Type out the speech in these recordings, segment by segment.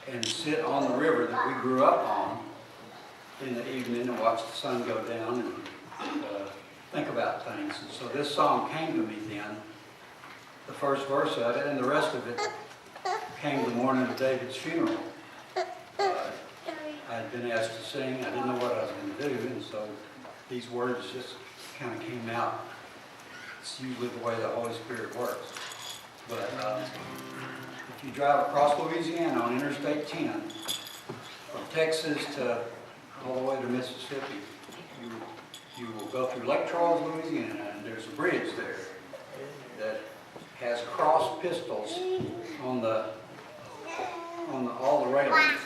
And sit on the river that we grew up on in the evening and watch the sun go down and think about things. And so this song came to me then, the first verse of it, and the rest of it came the morning of David's funeral. I had been asked to sing, I didn't know what I was going to do, and so these words just kind of came out. It's usually the way the Holy Spirit works. But if you drive across Louisiana on Interstate 10, from Texas to all the way to Mississippi, you will go through Lake Charles, Louisiana, and there's a bridge there that has cross pistols on all the railings.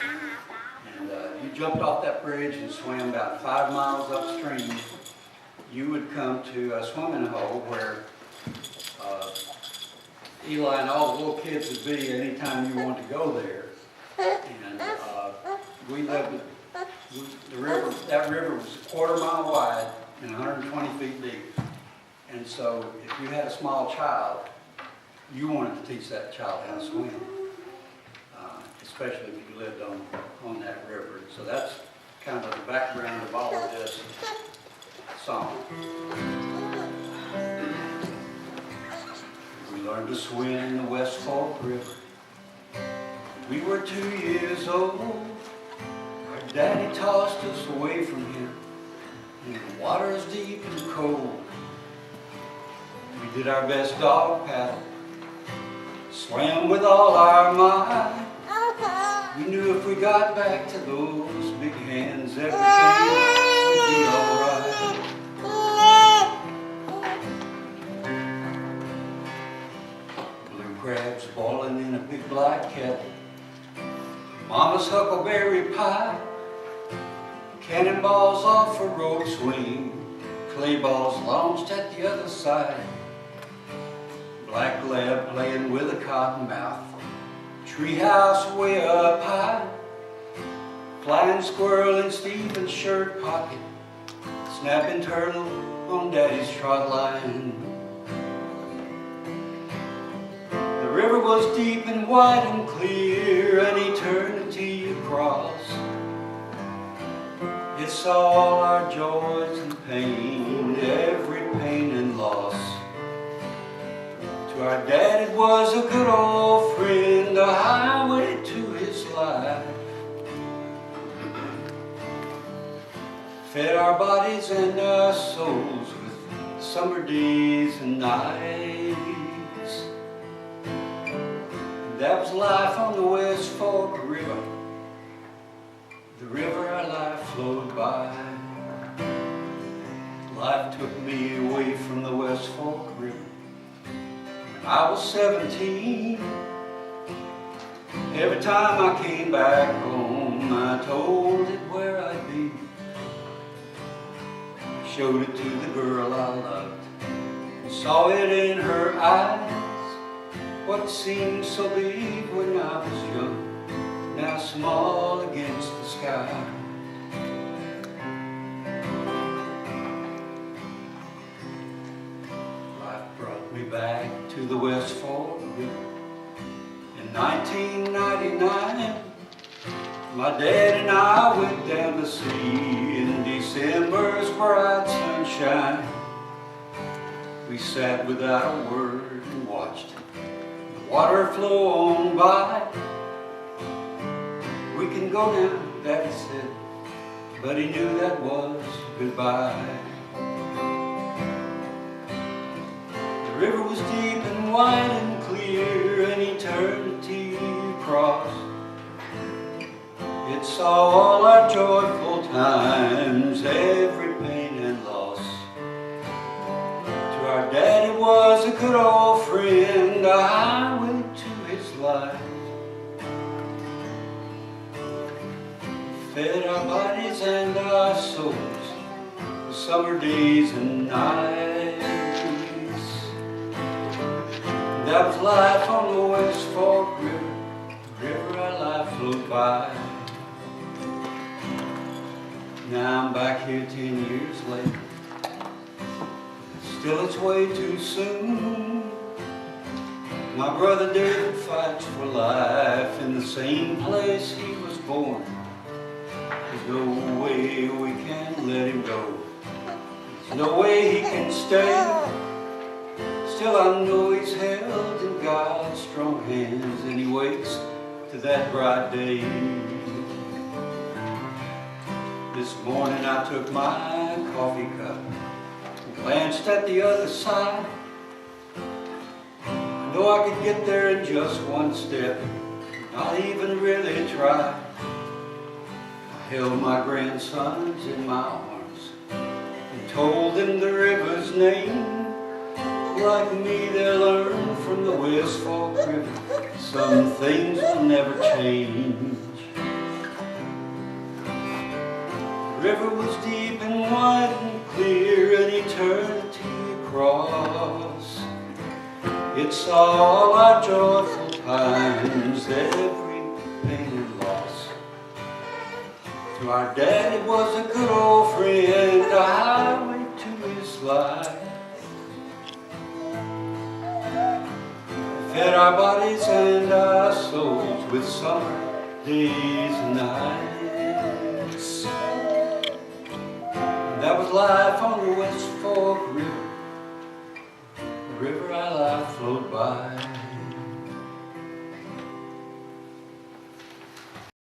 And you jumped off that bridge and swam about 5 miles upstream, you would come to a swimming hole where Eli and all the little kids would be anytime you want to go there. And we lived that river was a quarter-mile wide and 120 feet deep. And so if you had a small child, you wanted to teach that child how to swim, especially if you lived on that river. So that's kind of the background of all of this song. We learned to swim in the West Fork River. We were 2 years old. Our daddy tossed us away from him, and the water is deep and cold. We did our best dog paddle, swam with all our might. We knew if we got back to those big hands, everything would be all right. Crabs boiling in a big black kettle, Mama's huckleberry pie, cannonballs off a rope swing, clay balls launched at the other side, black lab playing with a cottonmouth, treehouse way up high, flying squirrel in Stephen's shirt pocket, snapping turtle on Daddy's trot line. The river was deep and wide and clear, an eternity across. It saw all our joys and pain, every pain and loss. To our dad it was a good old friend, a highway to his life. Fed our bodies and our souls with summer days and nights. That was life on the West Fork River, the river our life flowed by. Life took me away from the West Fork River when I was 17. Every time I came back home, I told it where I'd be. Showed it to the girl I loved, saw it in her eyes. What seemed so big when I was young, now small against the sky. Life brought me back to the West Fork River. In 1999, my dad and I went down to sea in December's bright sunshine. We sat without a word and watched water flow on by. We can go now, Daddy said, but he knew that was goodbye. The river was deep and wide and clear, an eternity across. It saw all our joyful times, every pain and loss. To our daddy was a good old friend, a highway to his life. Fed our bodies and our souls with summer days and nights. That was life on the West Fork River, the river our life flowed by. Now I'm back here 10 years later. Still it's way too soon. My brother David fights for life in the same place he was born. There's no way we can let him go. There's no way he can stay. Still I know he's held in God's strong hands, and he waits to that bright day. This morning I took my coffee cup and glanced at the other side. I know I could get there in just one step, not even really try. I held my grandsons in my arms and told them the river's name. Like me, they'll learn from the West Fork River. Some things will never change. The river was deep and wide and clear, an eternity across. It saw all our joyful times, every pain and loss. To our dad it was a good old friend, a highway to his life. Fed our bodies and our souls with summer days and nights. That was life on the West Fork.